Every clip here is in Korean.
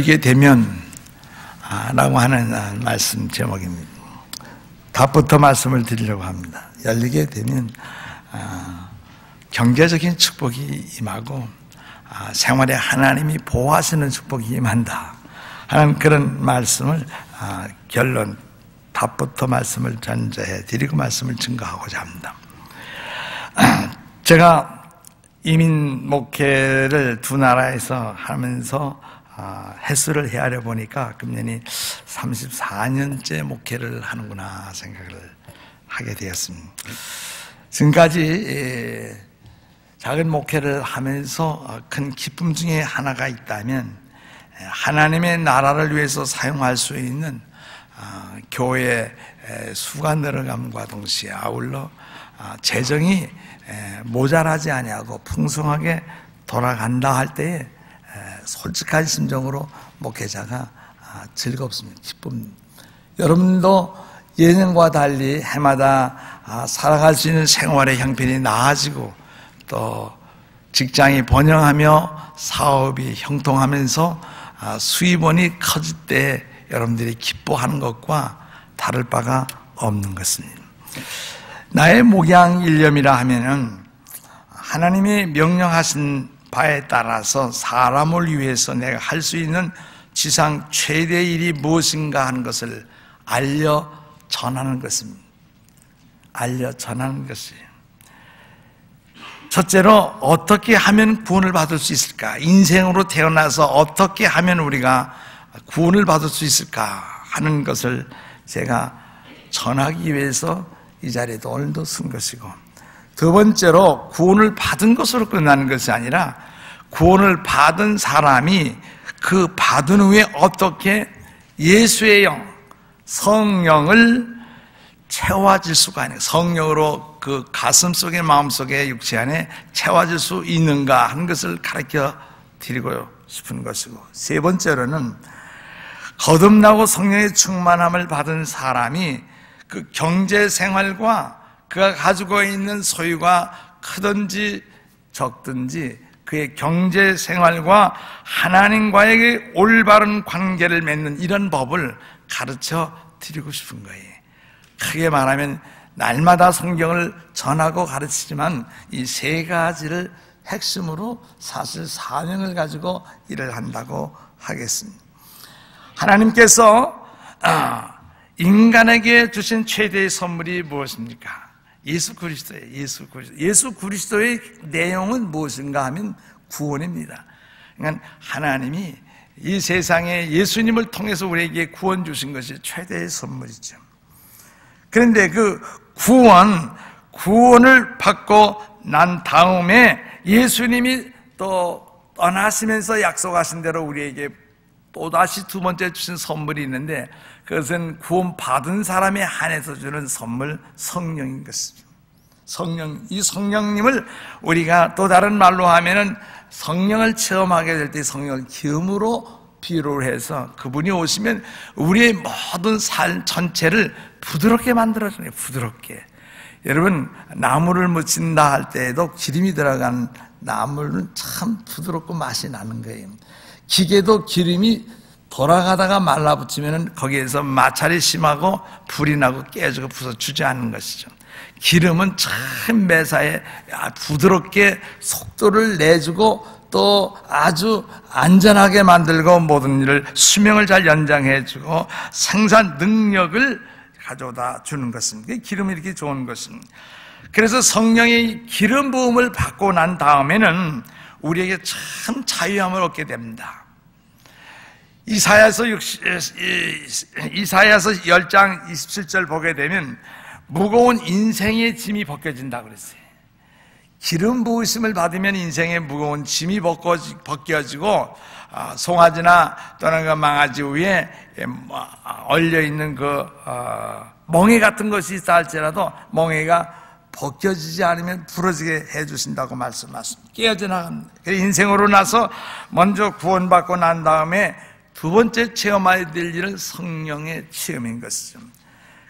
열리게 되면 라고 하는 말씀 제목입니다. 답부터 말씀을 드리려고 합니다. 열리게 되면 경제적인 축복이 임하고 생활에 하나님이 보호하시는 축복이 임한다 하는 그런 말씀을 결론 답부터 말씀을 전제해 드리고 말씀을 증거하고자 합니다. 제가 이민 목회를 두 나라에서 하면서 횟수를 헤아려 보니까 금년이 34년째 목회를 하는구나 생각을 하게 되었습니다. 지금까지 작은 목회를 하면서 큰 기쁨 중에 하나가 있다면 하나님의 나라를 위해서 사용할 수 있는 교회 수가 늘어감과 동시에 아울러 재정이 모자라지 아니하고 풍성하게 돌아간다 할 때에 솔직한 심정으로 목회자가 즐겁습니다. 기쁨. 여러분도 예년과 달리 해마다 살아갈 수 있는 생활의 형편이 나아지고 또 직장이 번영하며 사업이 형통하면서 수입원이 커질 때 여러분들이 기뻐하는 것과 다를 바가 없는 것입니다. 나의 목양 일념이라 하면은 하나님이 명령하신 바에 따라서 사람을 위해서 내가 할 수 있는 지상 최대의 일이 무엇인가 하는 것을 알려 전하는 것입니다. 알려 전하는 것이에요. 첫째로 어떻게 하면 구원을 받을 수 있을까? 인생으로 태어나서 어떻게 하면 우리가 구원을 받을 수 있을까 하는 것을 제가 전하기 위해서 이 자리에도 오늘도 쓴 것이고, 두 번째로 구원을 받은 것으로 끝나는 것이 아니라 구원을 받은 사람이 그 받은 후에 어떻게 예수의 영, 성령을 채워질 수가 있는, 성령으로 그 가슴 속에 마음 속에 육체 안에 채워질 수 있는가 하는 것을 가르쳐 드리고 싶은 것이고, 세 번째로는 거듭나고 성령의 충만함을 받은 사람이 그 경제 생활과 그가 가지고 있는 소유가 크든지 적든지 그의 경제 생활과 하나님과의 올바른 관계를 맺는 이런 법을 가르쳐 드리고 싶은 거예요. 크게 말하면 날마다 성경을 전하고 가르치지만 이 세 가지를 핵심으로 사실 사명을 가지고 일을 한다고 하겠습니다. 하나님께서 인간에게 주신 최대의 선물이 무엇입니까? 예수 그리스도예요. 예수 그리스도의 내용은 무엇인가 하면 구원입니다. 그러니까 하나님이 이 세상에 예수님을 통해서 우리에게 구원 주신 것이 최대의 선물이죠. 그런데 그 구원을 받고 난 다음에 예수님이 또 떠나시면서 약속하신 대로 우리에게 또다시 두 번째 주신 선물이 있는데, 그것은 구원받은 사람에 한해서 주는 선물, 성령인 것입니다. 이 성령님을 우리가 또 다른 말로 하면은 성령을 체험하게 될 때 성령을 기름으로 비유를 해서 그분이 오시면 우리의 모든 삶 전체를 부드럽게 만들어주네요. 부드럽게. 여러분, 나무를 묻힌다 할 때에도 기름이 들어간 나무는 참 부드럽고 맛이 나는 거예요. 기계도 기름이 돌아가다가 말라붙으면 거기에서 마찰이 심하고 불이 나고 깨지고 부서지지 않는 것이죠. 기름은 참 매사에 부드럽게 속도를 내주고 또 아주 안전하게 만들고 모든 일을 수명을 잘 연장해주고 생산 능력을 가져다 주는 것입니다. 기름이 이렇게 좋은 것입니다. 그래서 성령의 기름 부음을 받고 난 다음에는 우리에게 참 자유함을 얻게 됩니다. 이사야서 10장 27절 보게 되면 무거운 인생의 짐이 벗겨진다고 그랬어요. 기름 부으심을 받으면 인생의 무거운 짐이 벗겨지고 송아지나 또는 그 망아지 위에 얼려있는 그 멍에 같은 것이 있다 할지라도 멍에가 벗겨지지 않으면 부러지게 해주신다고 말씀하십니다. 깨어져 나갑니다. 인생으로 나서 먼저 구원받고 난 다음에 두 번째 체험해야 될 일은 성령의 체험인 것이죠.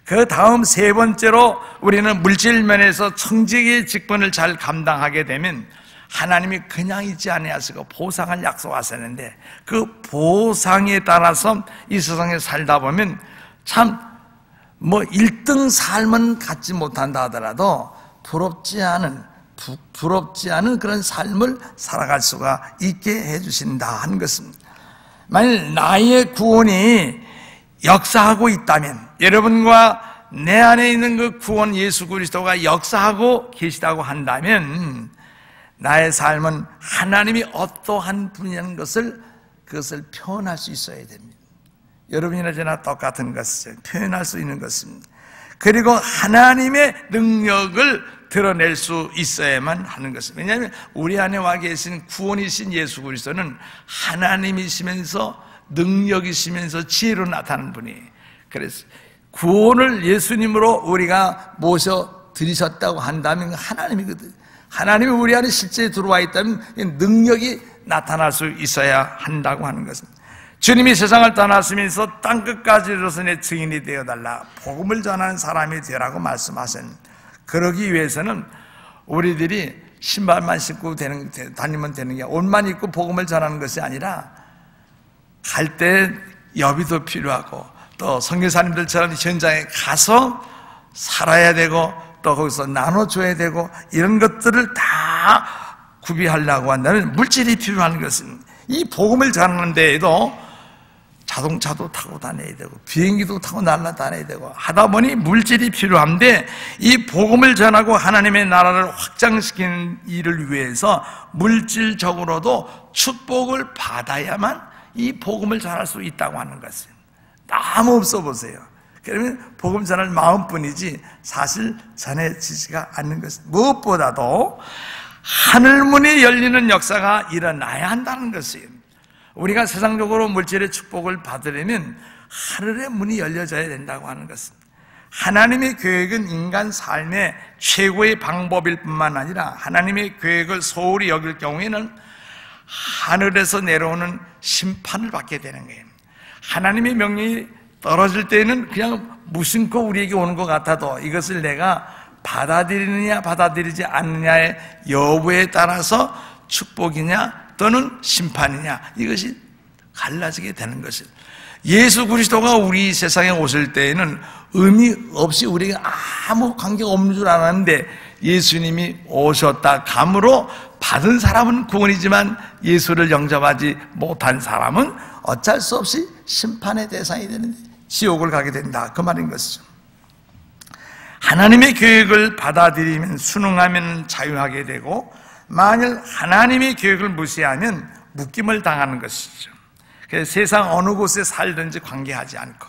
그 다음 세 번째로 우리는 물질 면에서 청지기의 직분을 잘 감당하게 되면 하나님이 그냥 있지 아니하시고 보상을 약속하셨는데 그 보상에 따라서 이 세상에 살다 보면 참 1등 삶은 갖지 못한다 하더라도 부럽지 않은 그런 삶을 살아갈 수가 있게 해주신다 하는 것입니다. 만일 나의 구원이 역사하고 있다면, 여러분과 내 안에 있는 그 구원 예수 그리스도가 역사하고 계시다고 한다면 나의 삶은 하나님이 어떠한 분이라는 그것을 표현할 수 있어야 됩니다. 여러분이나 저나 똑같은 것을 표현할 수 있는 것입니다. 그리고 하나님의 능력을 드러낼 수 있어야만 하는 것입니다. 왜냐하면 우리 안에 와 계신 구원이신 예수 그리스도는 하나님이시면서 능력이시면서 지혜로 나타나는 분이에요. 그래서 구원을 예수님으로 우리가 모셔 드리셨다고 한다면 하나님이거든요. 하나님이 우리 안에 실제 들어와 있다면 능력이 나타날 수 있어야 한다고 하는 것입니다. 주님이 세상을 떠나시면서 땅끝까지 이르러서 내 증인이 되어달라, 복음을 전하는 사람이 되라고 말씀하셨습니다. 그러기 위해서는 우리들이 신발만 신고 다니면 되는 게, 옷만 입고 복음을 전하는 것이 아니라 갈 때 여비도 필요하고 또 선교사님들처럼 현장에 가서 살아야 되고 또 거기서 나눠줘야 되고, 이런 것들을 다 구비하려고 한다면 물질이 필요한 것은, 이 복음을 전하는 데에도 자동차도 타고 다녀야 되고 비행기도 타고 날아다녀야 되고 하다 보니 물질이 필요한데, 이 복음을 전하고 하나님의 나라를 확장시키는 일을 위해서 물질적으로도 축복을 받아야만 이 복음을 전할 수 있다고 하는 것입니다. 너무 없어 보세요. 그러면 복음 전할 마음뿐이지 사실 전해지지가 않는 것입니다. 무엇보다도 하늘문이 열리는 역사가 일어나야 한다는 것이에요. 우리가 세상적으로 물질의 축복을 받으려면 하늘의 문이 열려져야 된다고 하는 것입니다. 하나님의 계획은 인간 삶의 최고의 방법일 뿐만 아니라 하나님의 계획을 소홀히 여길 경우에는 하늘에서 내려오는 심판을 받게 되는 거예요. 하나님의 명령이 떨어질 때는 그냥 무심코 우리에게 오는 것 같아도 이것을 내가 받아들이느냐 받아들이지 않느냐의 여부에 따라서 축복이냐 또는 심판이냐, 이것이 갈라지게 되는 것이에요. 예수 그리스도가 우리 세상에 오실 때에는 의미 없이 우리에게 아무 관계가 없는 줄 알았는데, 예수님이 오셨다 감으로 받은 사람은 구원이지만 예수를 영접하지 못한 사람은 어쩔 수 없이 심판의 대상이 되는데 지옥을 가게 된다, 그 말인 것이죠. 하나님의 계획을 받아들이면, 순응하면 자유하게 되고, 만일 하나님의 계획을 무시하면 묶임을 당하는 것이죠. 그래서 세상 어느 곳에 살든지 관계하지 않고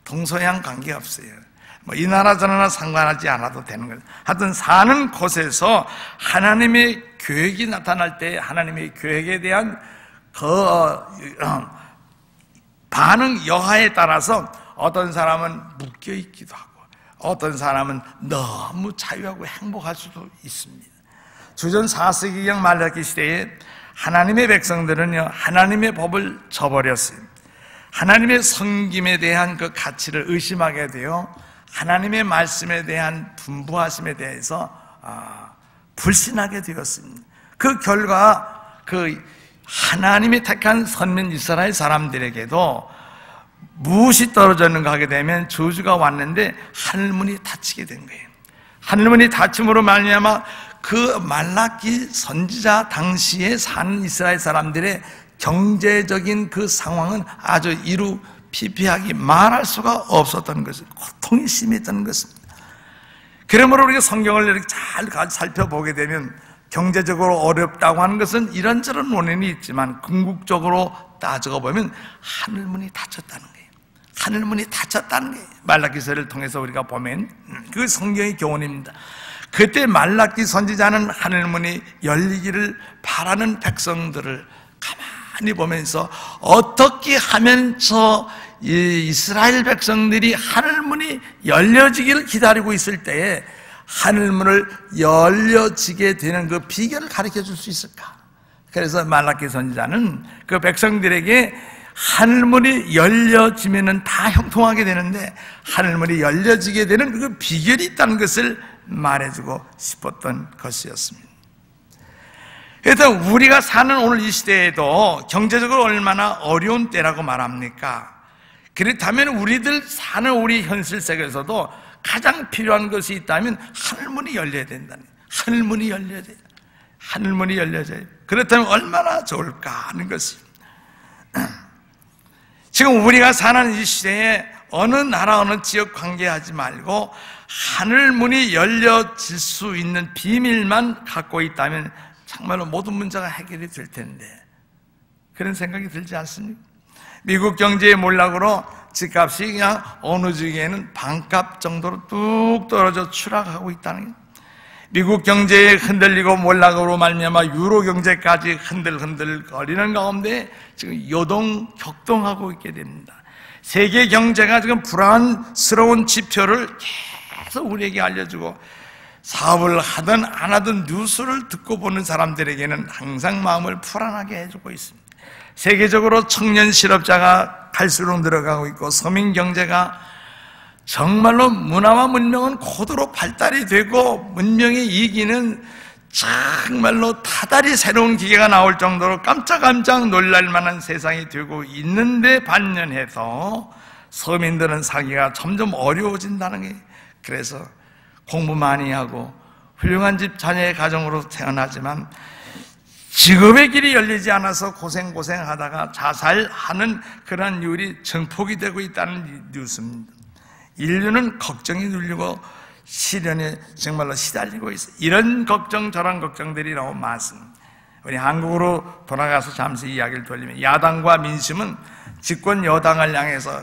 동서양 관계없어요. 이 나라 저 나라 상관하지 않아도 되는 거예요. 하여튼 사는 곳에서 하나님의 계획이 나타날 때 하나님의 계획에 대한 반응 여하에 따라서 어떤 사람은 묶여 있기도 하고 어떤 사람은 너무 자유하고 행복할 수도 있습니다. 주전 4세기경 말라기 시대에 하나님의 백성들은요, 하나님의 법을 저버렸어요. 하나님의 섬김에 대한 그 가치를 의심하게 되어 하나님의 말씀에 대한 분부하심에 대해서 불신하게 되었습니다. 그 결과 그 하나님이 택한 선민 이스라엘 사람들에게도 무엇이 떨어졌는가 하게 되면 저주가 왔는데 하늘문이 닫히게 된 거예요. 하늘문이 닫힘으로 말미암아 그 말라기 선지자 당시에 사는 이스라엘 사람들의 경제적인 그 상황은 아주 이루 피피하게 말할 수가 없었던 것입니다. 고통이 심했던 것입니다. 그러므로 우리가 성경을 이렇게 잘 살펴보게 되면 경제적으로 어렵다고 하는 것은 이런저런 원인이 있지만 궁극적으로 따져가 보면 하늘문이 닫혔다는 거예요. 하늘문이 닫혔다는 거예요. 말라기서를 통해서 우리가 보면 그 성경의 교훈입니다. 그때 말라기 선지자는 하늘문이 열리기를 바라는 백성들을 가만히 보면서 어떻게 하면 저 이스라엘 백성들이 하늘문이 열려지기를 기다리고 있을 때에 하늘문을 열려지게 되는 그 비결을 가르쳐 줄 수 있을까? 그래서 말라기 선지자는 그 백성들에게 하늘문이 열려지면은 다 형통하게 되는데 하늘문이 열려지게 되는 그 비결이 있다는 것을 말해주고 싶었던 것이었습니다. 그래서 우리가 사는 오늘 이 시대에도 경제적으로 얼마나 어려운 때라고 말합니까? 그렇다면 우리들 사는 우리 현실 세계에서도 가장 필요한 것이 있다면 하늘문이 열려야 된다는 거예요. 하늘문이 열려야 돼요. 하늘문이 열려져요. 그렇다면 얼마나 좋을까 하는 것이. 지금 우리가 사는 이 시대에 어느 나라 어느 지역 관계하지 말고 하늘문이 열려질 수 있는 비밀만 갖고 있다면 정말로 모든 문제가 해결이 될 텐데 그런 생각이 들지 않습니까? 미국 경제의 몰락으로 집값이 그냥 어느 주기에는 반값 정도로 뚝 떨어져 추락하고 있다는 거예요. 미국 경제에 흔들리고 몰락으로 말미암아 유로 경제까지 흔들흔들 거리는 가운데 지금 요동 격동하고 있게 됩니다. 세계 경제가 지금 불안스러운 지표를 계속 우리에게 알려주고 사업을 하든 안 하든 뉴스를 듣고 보는 사람들에게는 항상 마음을 불안하게 해주고 있습니다. 세계적으로 청년 실업자가 갈수록 늘어가고 있고 서민 경제가 정말로 문화와 문명은 고도로 발달이 되고 문명이 이기는 정말로 타달이 새로운 기계가 나올 정도로 깜짝깜짝 놀랄 만한 세상이 되고 있는데 반면해서 서민들은 살기가 점점 어려워진다는 게, 그래서 공부 많이 하고 훌륭한 집 자녀의 가정으로 태어나지만 직업의 길이 열리지 않아서 고생하다가 자살하는 그런 율이 증폭이 되고 있다는 뉴스입니다. 인류는 걱정이 눌리고 시련에 정말로 시달리고 있어요. 이런 걱정 저런 걱정들이 너무 많습니다. 우리 한국으로 돌아가서 잠시 이야기를 돌리면 야당과 민심은 집권 여당을 향해서